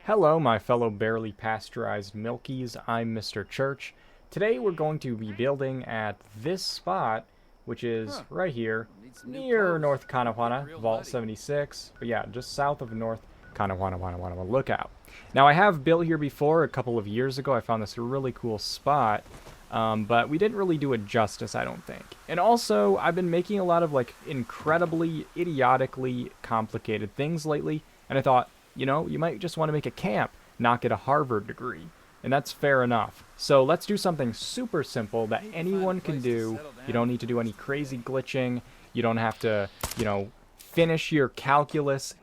Hello, my fellow barely pasteurized milkies. I'm Mr. Church. Today we're going to be building at this spot, which is right here, near North Kanawana, Vault 76. But yeah, just south of North Kanawana Lookout. Now, I have built here before a couple of years ago. I found this really cool spot, but we didn't really do it justice, I don't think. And also, I've been making a lot of like incredibly, idiotically complicated things lately, and I thought, you know, you might just want to make a camp, not get a Harvard degree. And that's fair enough. So let's do something super simple that anyone can do. You don't need to do any crazy glitching. You don't have to, you know, finish your calculus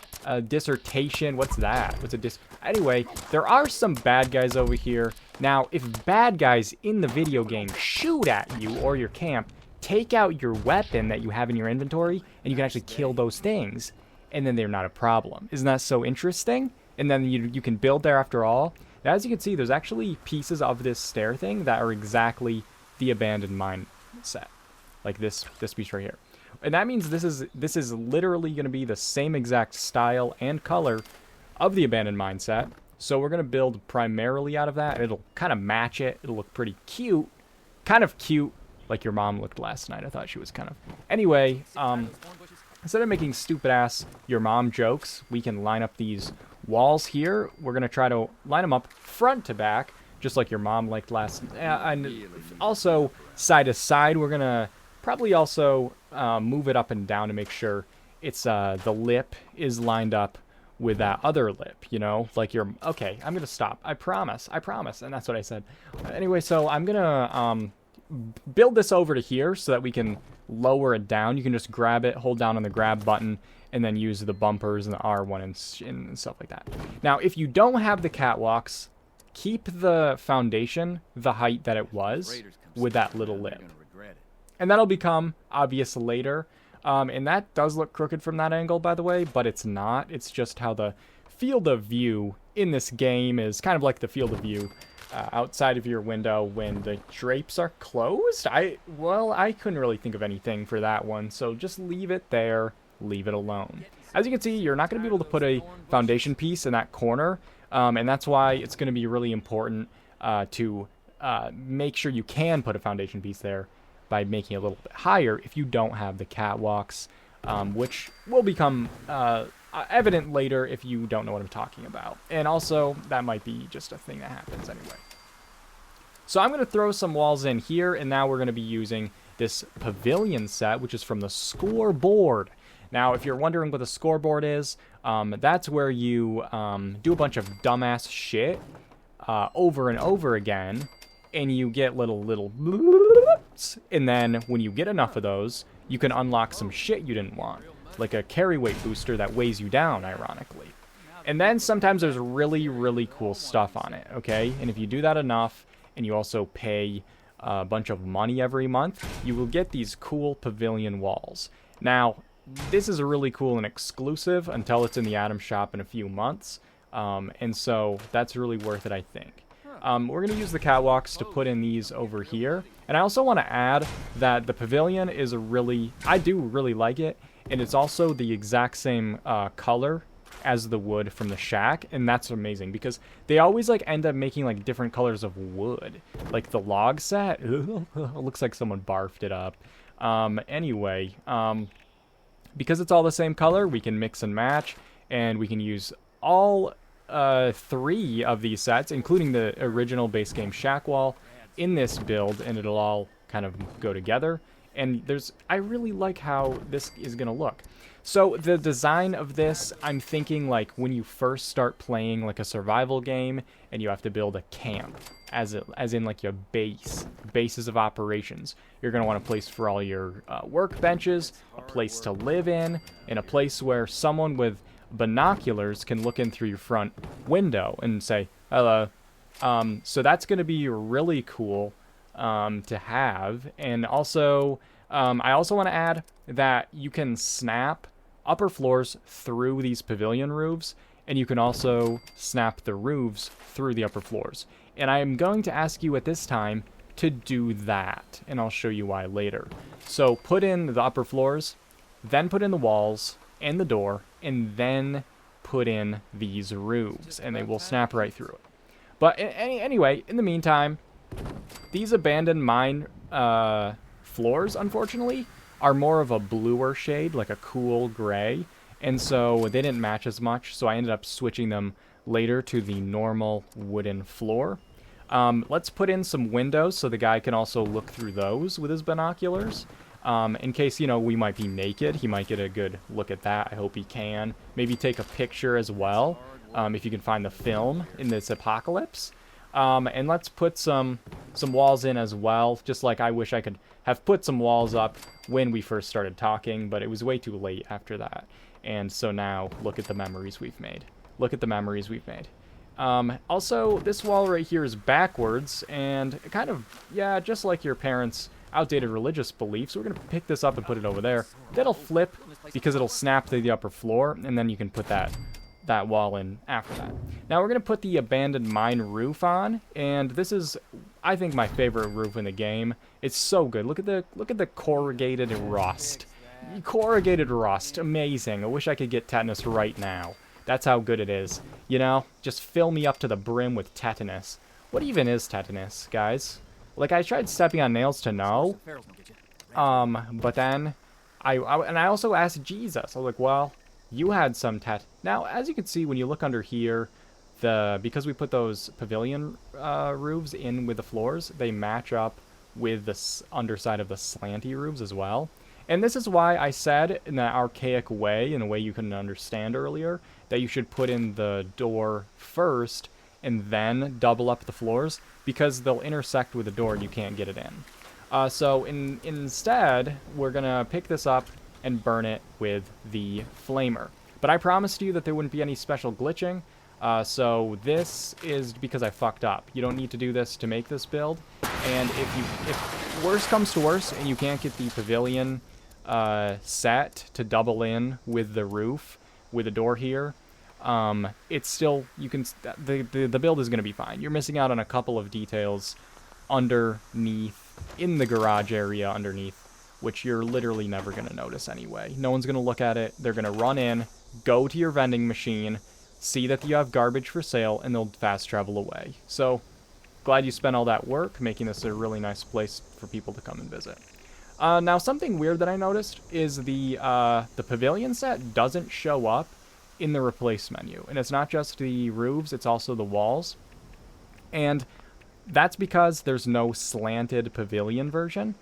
dissertation. What's that? Anyway, there are some bad guys over here. Now, if bad guys in the video game shoot at you or your camp, take out your weapon that you have in your inventory, and you can actually kill those things. And then they're not a problem. Isn't that so interesting? And then you can build there after all. Now, as you can see, there's actually pieces of this stair thing that are exactly the abandoned mine set. Like this piece right here. And that means this is literally going to be the same exact style and color of the abandoned mine set. So we're going to build primarily out of that. It'll kind of match it. It'll look pretty cute. Kind of cute, like your mom looked last night. I thought she was kind of... Anyway, instead of making stupid-ass your mom jokes, we can line up these walls here. We're going to try to line them up front to back, just like your mom liked last... and also, side to side, we're going to probably also move it up and down to make sure it's the lip is lined up with that other lip, you know? Like your... Okay, I'm going to stop. I promise. And that's what I said. Anyway, so I'm going to... build this over to here so that we can lower it down. You can just grab it, hold down on the grab button, and then use the bumpers and the R1 and stuff like that. Now, if you don't have the catwalks, keep the foundation the height that it was with that little lip. And that'll become obvious later. And that does look crooked from that angle, by the way, but it's not. It's just how the field of view in this game is kind of like the field of view outside of your window when the drapes are closed. I couldn't really think of anything for that one, so just leave it there, leave it alone. As you can see, you're not going to be able to put a foundation piece in that corner, and that's why it's going to be really important to make sure you can put a foundation piece there by making it a little bit higher if you don't have the catwalks, which will become evident later if you don't know what I'm talking about. And also, that might be just a thing that happens anyway. So I'm going to throw some walls in here, and now we're going to be using this pavilion set, which is from the scoreboard. Now, if you're wondering what the scoreboard is, that's where you do a bunch of dumbass shit over and over again, and you get little bloops, and then when you get enough of those, you can unlock some shit you didn't want. Like a carry weight booster that weighs you down, ironically. And then sometimes there's really, really cool stuff on it, okay? And if you do that enough, and you also pay a bunch of money every month, you will get these cool pavilion walls. Now, this is really cool and exclusive until it's in the item shop in a few months. And so that's really worth it, I think. We're going to use the catwalks to put in these over here. And I also want to add that the pavilion is I do really like it. And it's also the exact same color as the wood from the shack, and that's amazing because they always like end up making like different colors of wood. Like the log set, it looks like someone barfed it up. Anyway, because it's all the same color, we can mix and match, and we can use all 3 of these sets, including the original base game shack wall, in this build, and it'll all kind of go together. And I really like how this is going to look. So the design of this, I'm thinking like when you first start playing like a survival game and you have to build a camp, as in like your bases of operations. You're going to want a place for all your workbenches, a place to live in, and a place where someone with binoculars can look in through your front window and say, hello. So that's going to be really cool to have. And also I also want to add that you can snap upper floors through these pavilion roofs, and you can also snap the roofs through the upper floors. And I am going to ask you at this time to do that, and I'll show you why later. So put in the upper floors, then put in the walls and the door, and then put in these roofs, and they will snap right through it. But anyway, in the meantime, these abandoned mine floors, unfortunately, are more of a bluer shade, like a cool gray, and so they didn't match as much, so I ended up switching them later to the normal wooden floor. Let's put in some windows so the guy can also look through those with his binoculars. In case, you know, we might be naked, he might get a good look at that. I hope he can. Maybe take a picture as well, if you can find the film in this apocalypse. And let's put some walls in as well, just like I wish I could have put some walls up when we first started talking, but it was way too late after that. And so now, look at the memories we've made. Look at the memories we've made. Also, this wall right here is backwards, and kind of, yeah, just like your parents' outdated religious beliefs, we're going to pick this up and put it over there. That'll flip, because it'll snap to the upper floor, and then you can put that wall in after that. Now we're going to put the abandoned mine roof on, and this is, I think, my favorite roof in the game. It's so good. Look at the corrugated rust. Corrugated rust, amazing. I wish I could get tetanus right now. That's how good it is. You know, just fill me up to the brim with tetanus. What even is tetanus, guys? Like, I tried stepping on nails to know. But then I also asked Jesus. I was like, well, you had some Now, as you can see, when you look under here, because we put those pavilion roofs in with the floors, they match up with the underside of the slanty roofs as well. And this is why I said, in that archaic way, in a way you couldn't understand earlier, that you should put in the door first and then double up the floors, because they'll intersect with the door and you can't get it in. So instead, we're going to pick this up and burn it with the flamer. But I promised you that there wouldn't be any special glitching, so this is because I fucked up. You don't need to do this to make this build, and if worse comes to worse and you can't get the pavilion set to double in with the roof, with the door here, it's still, you can, the build is going to be fine. You're missing out on a couple of details underneath, in the garage area underneath, which you're literally never going to notice anyway. No one's going to look at it. They're going to run in, go to your vending machine, see that you have garbage for sale, and they'll fast travel away. So, glad you spent all that work making this a really nice place for people to come and visit. Now, something weird that I noticed is the pavilion set doesn't show up in the replace menu. And it's not just the roofs, it's also the walls. And that's because there's no slanted pavilion version.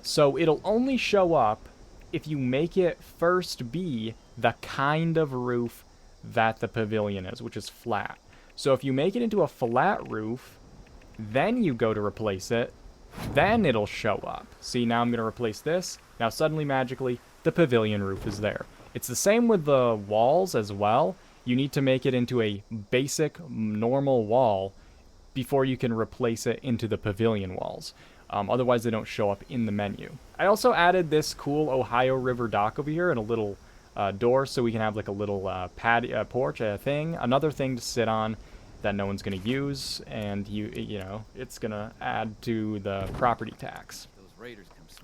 So it'll only show up if you make it first be the kind of roof that the pavilion is, which is flat. So if you make it into a flat roof, then you go to replace it, then it'll show up. See, now I'm going to replace this. Now suddenly, magically, the pavilion roof is there. It's the same with the walls as well. You need to make it into a basic, normal wall before you can replace it into the pavilion walls. Otherwise, they don't show up in the menu. I also added this cool Ohio River dock over here and a little door so we can have like a little porch, another thing to sit on that no one's going to use, and you know, it's going to add to the property tax.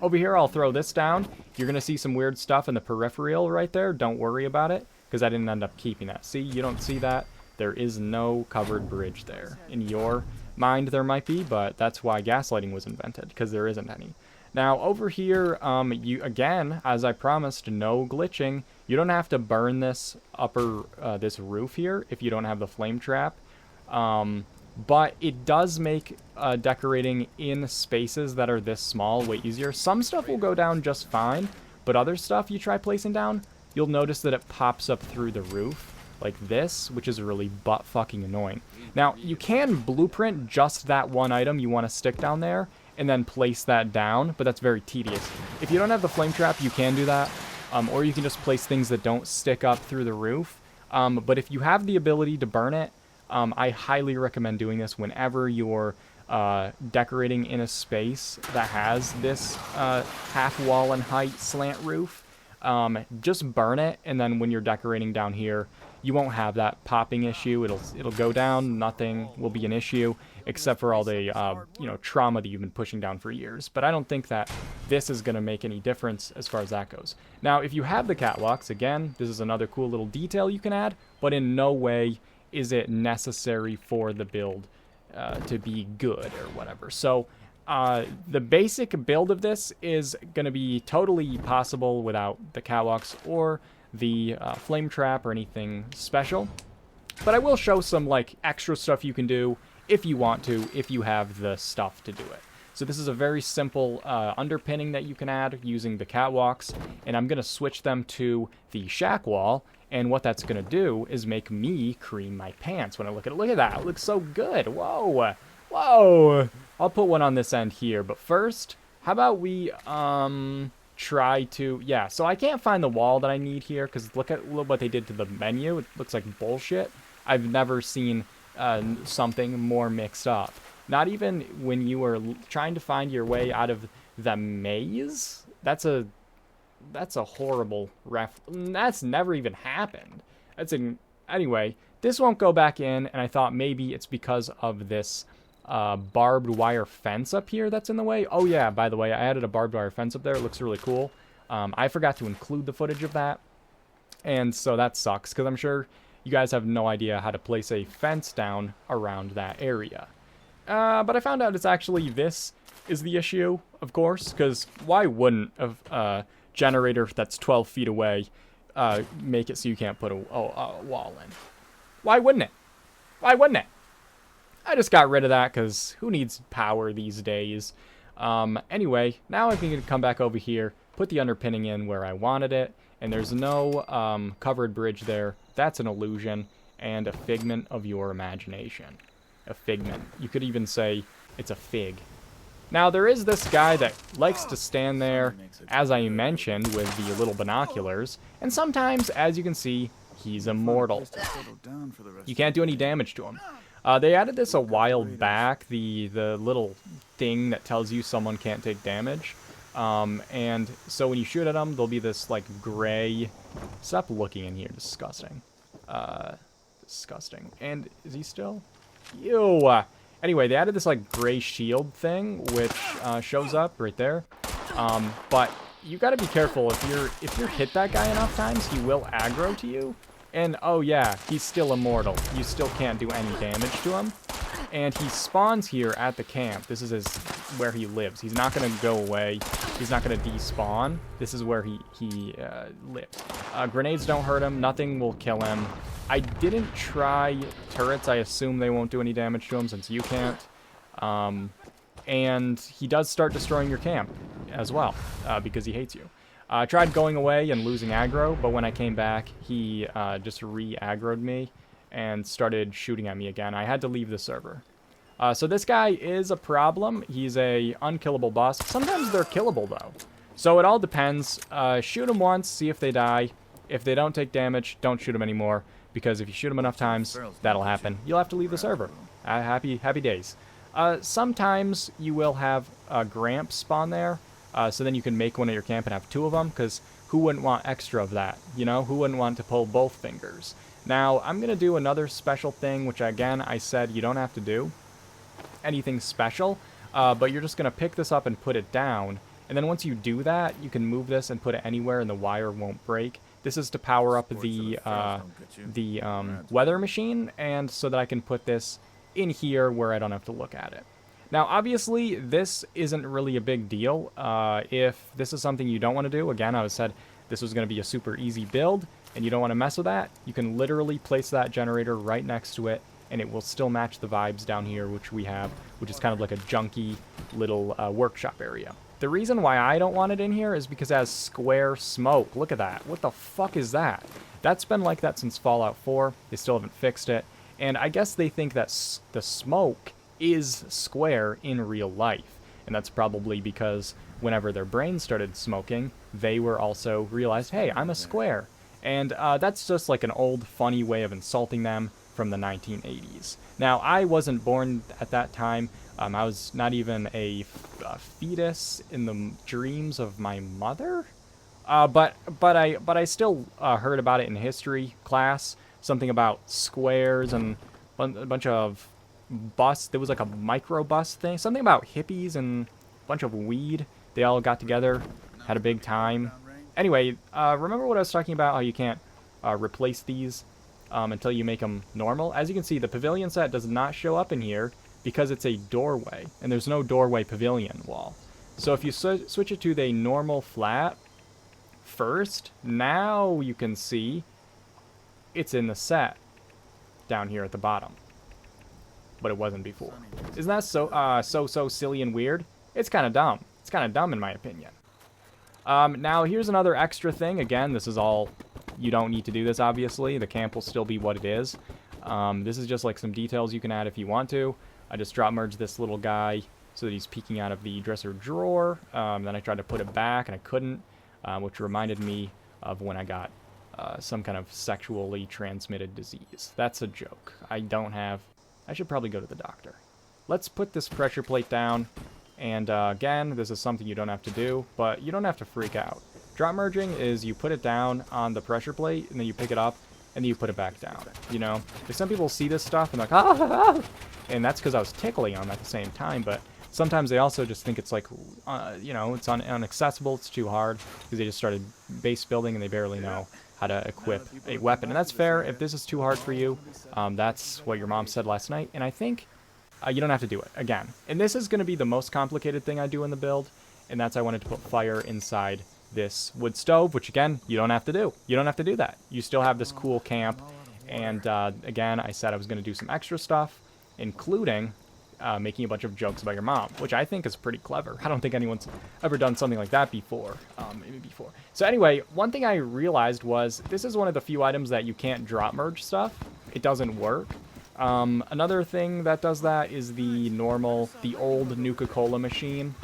Over here, I'll throw this down. You're going to see some weird stuff in the peripheral right there. Don't worry about it, because I didn't end up keeping that. See, you don't see that? There is no covered bridge there. In your mind, there might be, but that's why gaslighting was invented, because there isn't any. Now, over here, you again, as I promised, no glitching. You don't have to burn this this roof here if you don't have the flame trap. But it does make decorating in spaces that are this small way easier. Some stuff will go down just fine, but other stuff you try placing down, you'll notice that it pops up through the roof, like this, which is really butt-fucking annoying. Now, you can blueprint just that one item you want to stick down there, and then place that down, but that's very tedious. If you don't have the flame trap, you can do that, or you can just place things that don't stick up through the roof. But if you have the ability to burn it, I highly recommend doing this whenever you're decorating in a space that has this half wall and height slant roof. Just burn it, and then when you're decorating down here, you won't have that popping issue. It'll go down. Nothing will be an issue except for all the trauma that you've been pushing down for years. But I don't think that this is going to make any difference as far as that goes. Now, if you have the catwalks, again, this is another cool little detail you can add, but in no way is it necessary for the build to be good or whatever. So the basic build of this is going to be totally possible without the catwalks or the flame trap or anything special. But I will show some like extra stuff you can do if you want to, if you have the stuff to do it. So this is a very simple underpinning that you can add using the catwalks, and I'm going to switch them to the shack wall, and what that's going to do is make me cream my pants when I look at it. Look at that. It looks so good. Whoa. Whoa. I'll put one on this end here, but first, how about we try to... Yeah, so I can't find the wall that I need here, because look at what they did to the menu. It looks like bullshit. I've never seen something more mixed up. Not even when you were trying to find your way out of the maze. That's a horrible ref. That's never even happened. Anyway, this won't go back in, and I thought maybe it's because of this barbed wire fence up here that's in the way. Oh yeah, by the way, I added a barbed wire fence up there. It looks really cool. I forgot to include the footage of that, and so that sucks, because I'm sure you guys have no idea how to place a fence down around that area. But I found out it's actually this is the issue, of course, because why wouldn't a generator that's 12 feet away make it so you can't put a wall in? Why wouldn't it? Why wouldn't it? I just got rid of that because who needs power these days? Anyway, now I can come back over here, put the underpinning in where I wanted it, and there's no covered bridge there. That's an illusion and a figment of your imagination. A figment. You could even say it's a fig. Now, there is this guy that likes to stand there, as I mentioned, with the little binoculars, and sometimes, as you can see, he's immortal. You can't do any damage to him. They added this a while back, the little thing that tells you someone can't take damage. And so when you shoot at him, there'll be this, like, gray... Stop looking in here. Disgusting. Disgusting. And is he still... Ew. Anyway, they added this like gray shield thing, which shows up right there. But you got to be careful. If you hit that guy enough times, he will aggro to you. And oh yeah, he's still immortal. You still can't do any damage to him. And he spawns here at the camp. This is where he lives. He's not going to go away. He's not going to despawn. This is where he lives. Grenades don't hurt him. Nothing will kill him. I didn't try turrets. I assume they won't do any damage to him since you can't. And he does start destroying your camp as well because he hates you. I tried going away and losing aggro, but when I came back, he just re-aggroed me and started shooting at me again. I had to leave the server. So this guy is a problem. He's a unkillable boss. Sometimes they're killable, though. So it all depends. Shoot them once, see if they die. If they don't take damage, don't shoot them anymore. Because if you shoot them enough times, that'll happen. You'll have to leave the server. Happy days. Sometimes you will have a Gramp spawn there. So then you can make one at your camp and have two of them. Because who wouldn't want extra of that? You know, who wouldn't want to pull both fingers? Now, I'm going to do another special thing, which again, I said you don't have to do anything special. But you're just going to pick this up and put it down. And then once you do that, you can move this and put it anywhere and the wire won't break. This is to power up the weather machine, and so that I can put this in here where I don't have to look at it. Now, obviously, this isn't really a big deal. If this is something you don't want to do, again, I said this was going to be a super easy build, and you don't want to mess with that, you can literally place that generator right next to it, and it will still match the vibes down here, which we have, which is kind of like a junky little workshop area. The reason why I don't want it in here is because it has square smoke. Look at that. What the fuck is that? That's been like that since Fallout 4. They still haven't fixed it. And I guess they think that the smoke is square in real life. And that's probably because whenever their brains started smoking, they were also realized, hey, I'm a square. And that's just like an old funny way of insulting them from the 1980s. Now, I wasn't born at that time. I was not even a fetus in the dreams of my mother. But I still heard about it in history class. something about squares and a bunch of bus. There was like a micro bus thing. Something about hippies and a bunch of weed. They all got together, had a big time. Anyway, remember what I was talking about, how you can't replace these until you make them normal? As you can see, the pavilion set does not show up in here because it's a doorway, and there's no doorway pavilion wall. So if you switch it to the normal flat first, now you can see it's in the set down here at the bottom. But it wasn't before. Isn't that so silly and weird? It's kind of dumb. It's kind of dumb in my opinion. Now here's another extra thing. Again, this is all, you don't need to do this obviously. The camp will still be what it is. This is just like some details you can add if you want to. I just drop merged this little guy so that he's peeking out of the dresser drawer. Then I tried to put it back and I couldn't, which reminded me of when I got some kind of sexually transmitted disease. That's a joke. I should probably go to the doctor. Let's put this pressure plate down. And again, this is something you don't have to do, but you don't have to freak out. Drop merging is you put it down on the pressure plate, and then you pick it up, and then you put it back down. You know, like some people see this stuff and they're like, ah, and that's because I was tickling them at the same time. But sometimes they also just think it's like, you know, it's inaccessible, it's too hard, because they just started base building and they barely know how to equip a weapon. And that's fair. If this is too hard for you, that's what your mom said last night. And I think you don't have to do it again. And this is going to be the most complicated thing I do in the build, and that's I wanted to put fire inside this wood stove, which again, you don't have to do. You don't have to do that. You still have this cool camp. And again, I said I was going to do some extra stuff, including making a bunch of jokes about your mom, which I think is pretty clever. I don't think anyone's ever done something like that before. Maybe before. So anyway, one thing I realized was this is one of the few items that you can't drop merge stuff. It doesn't work. Another thing that does that is the old Nuka-Cola machine.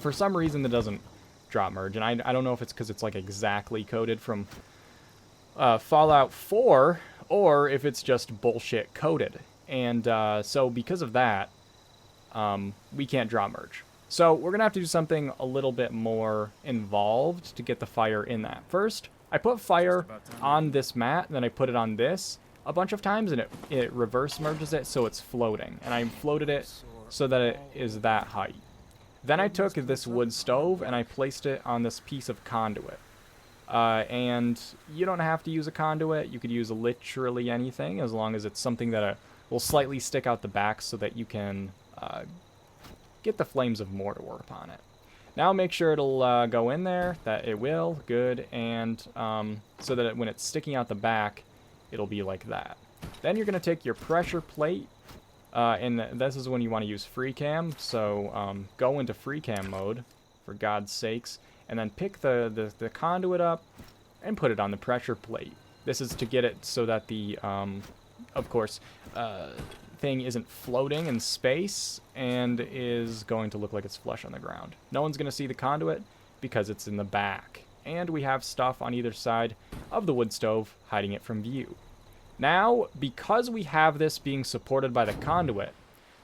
For some reason, it doesn't drop merge, and I don't know if it's because it's like exactly coded from Fallout 4, or if it's just bullshit coded. And so because of that, we can't drop merge. So we're going to have to do something a little bit more involved to get the fire in that. First, I put fire on this mat, and then I put it on this a bunch of times, and it reverse merges it so it's floating. And I floated it so that it is that height. Then I took this wood stove, and I placed it on this piece of conduit. And you don't have to use a conduit. You could use literally anything, as long as it's something that will slightly stick out the back so that you can get the flames of mortar upon it. Now make sure it'll go in there, that it will, good, and so that when it's sticking out the back, it'll be like that. Then you're going to take your pressure plate, and this is when you want to use free cam, so go into free cam mode, for God's sakes, and then pick the conduit up and put it on the pressure plate. This is to get it so that the, of course, thing isn't floating in space and is going to look like it's flush on the ground. No one's going to see the conduit because it's in the back. And we have stuff on either side of the wood stove hiding it from view. Now, because we have this being supported by the conduit,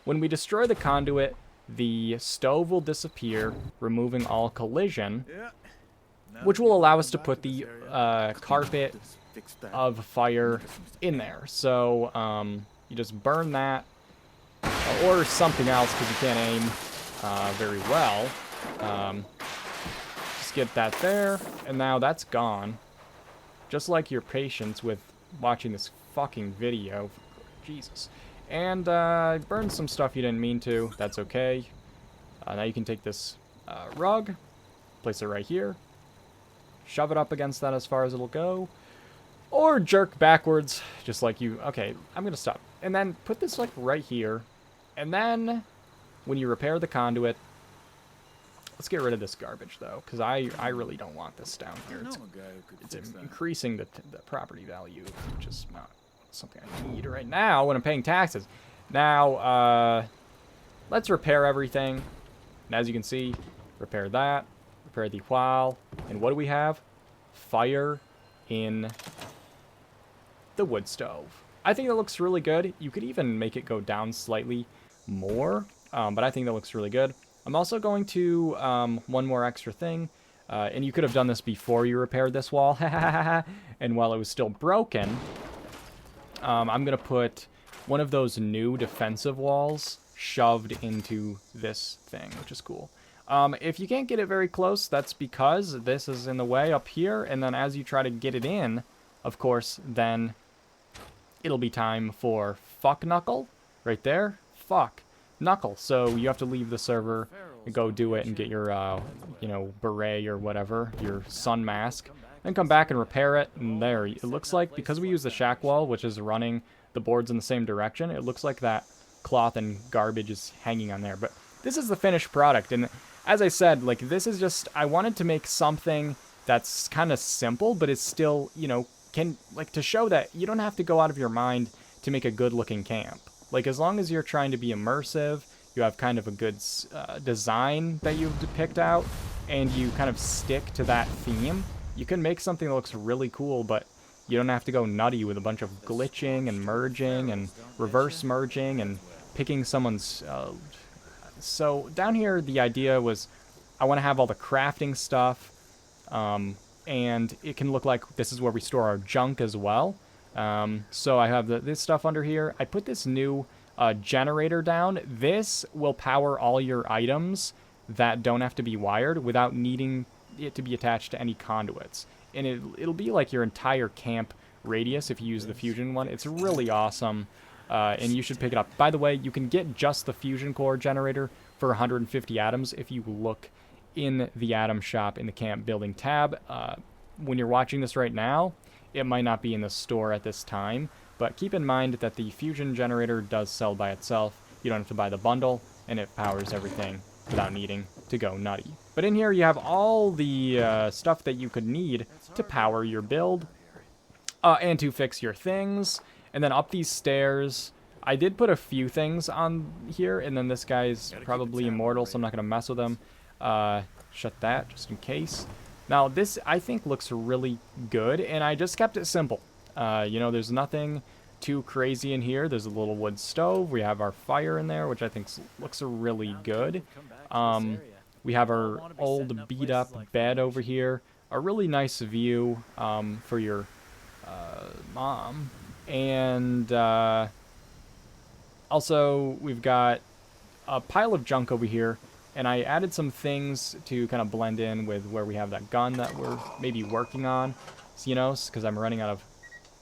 when we destroy the conduit, the stove will disappear, removing all collision, which will allow us to put the carpet of fire in there. So you just burn that, or something else, because you can't aim very well. Just get that there, and now that's gone. Just like your patience with watching this fucking video. Jesus. And burn some stuff you didn't mean to. That's okay. Now you can take this rug, place it right here, shove it up against that as far as it'll go, or jerk backwards, just like you. Okay, I'm gonna stop. And then put this like right here, and then when you repair the conduit, let's get rid of this garbage though, because I really don't want this down here. It's increasing the property value, which is not something I need right now when I'm paying taxes. Now, let's repair everything. And as you can see, repair that, repair the while, and what do we have? Fire in the wood stove. I think that looks really good. You could even make it go down slightly more, but I think that looks really good. I'm also going to, one more extra thing, and you could have done this before you repaired this wall, and while it was still broken, I'm going to put one of those new defensive walls shoved into this thing, which is cool. If you can't get it very close, that's because this is in the way up here, and then as you try to get it in, of course, then it'll be time for fuck Knuckle, right there, fuck Knuckle. So you have to leave the server and go do it and get your, you know, beret or whatever, your sun mask, then come back and repair it, and there, it looks like, because we use the shack wall, which is running the boards in the same direction, it looks like that cloth and garbage is hanging on there. But this is the finished product, and as I said, like, this is just, I wanted to make something that's kind of simple, but it's still, you know, can, like, to show that you don't have to go out of your mind to make a good-looking camp. Like, as long as you're trying to be immersive, you have kind of a good design that you've picked out, and you kind of stick to that theme, you can make something that looks really cool, but you don't have to go nutty with a bunch of glitching and merging and reverse merging and picking someone's... So down here, the idea was I want to have all the crafting stuff, and it can look like this is where we store our junk as well. So I have this stuff under here. I put this new generator down. This will power all your items that don't have to be wired without needing it to be attached to any conduits. And it'll be like your entire camp radius if you use the fusion one. It's really awesome, and you should pick it up. By the way, you can get just the fusion core generator for 150 atoms if you look in the atom shop in the camp building tab. When you're watching this right now, it might not be in the store at this time, but keep in mind that the fusion generator does sell by itself. You don't have to buy the bundle, and it powers everything without needing to go nutty. But in here you have all the stuff that you could need to power your build and to fix your things. And then up these stairs, I did put a few things on here, and then this guy's probably immortal, so I'm not going to mess with him. Shut that, just in case. Now, this, I think, looks really good, and I just kept it simple. You know, there's nothing too crazy in here. There's a little wood stove. We have our fire in there, which I think looks really good. We have our old beat-up bed over here. A really nice view for your mom. And also, we've got a pile of junk over here. And I added some things to kind of blend in with where we have that gun that we're maybe working on. So, you know, because I'm running out of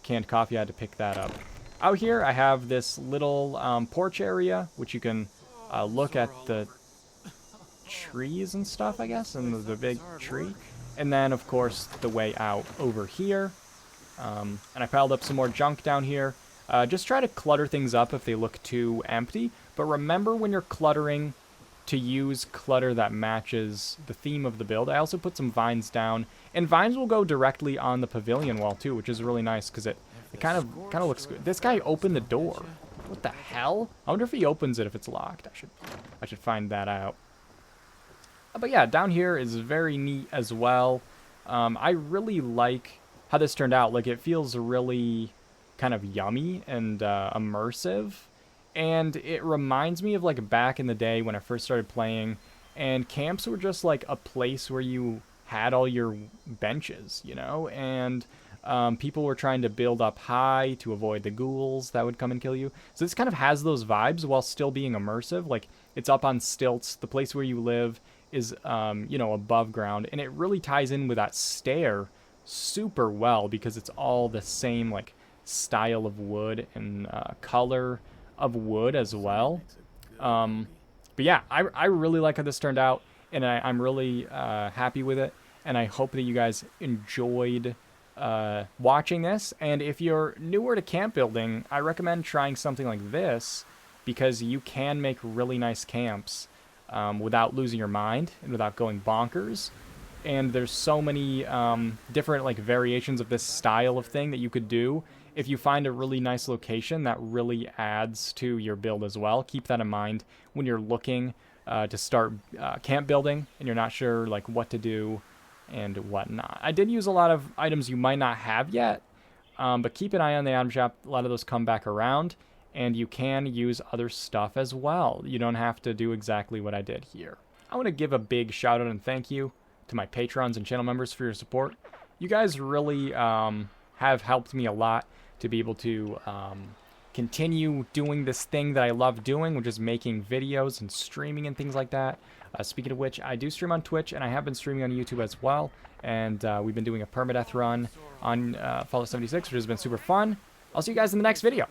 canned coffee, I had to pick that up. Out here, I have this little porch area, which you can look at the trees and stuff, I guess, and the big tree. And then, of course, the way out over here. And I piled up some more junk down here. Just try to clutter things up if they look too empty. But remember when you're cluttering to use clutter that matches the theme of the build. I also put some vines down, and vines will go directly on the pavilion wall too, which is really nice because it kind of looks good. This guy opened the door. What the hell? I wonder if he opens it if it's locked. I should find that out. But yeah, down here is very neat as well. I really like how this turned out. Like, it feels really kind of yummy and immersive. And it reminds me of, like, back in the day when I first started playing, and camps were just, like, a place where you had all your benches, you know? And people were trying to build up high to avoid the ghouls that would come and kill you. So this kind of has those vibes while still being immersive. Like, it's up on stilts. The place where you live is, you know, above ground. And it really ties in with that stair super well because it's all the same, like, style of wood and color of wood as well. But yeah, I really like how this turned out, and I'm really happy with it, and I hope that you guys enjoyed watching this. And if you're newer to camp building, I recommend trying something like this because you can make really nice camps without losing your mind and without going bonkers. And there's so many different, like, variations of this style of thing that you could do. If you find a really nice location, that really adds to your build as well. Keep that in mind when you're looking to start camp building and you're not sure, like, what to do and whatnot. I did use a lot of items you might not have yet, but keep an eye on the item shop. A lot of those come back around, and you can use other stuff as well. You don't have to do exactly what I did here. I want to give a big shout out and thank you to my patrons and channel members for your support. You guys really have helped me a lot to be able to continue doing this thing that I love doing, which is making videos and streaming and things like that. Speaking of which, I do stream on Twitch, and I have been streaming on YouTube as well. And we've been doing a permadeath run on Fallout 76, which has been super fun. I'll see you guys in the next video.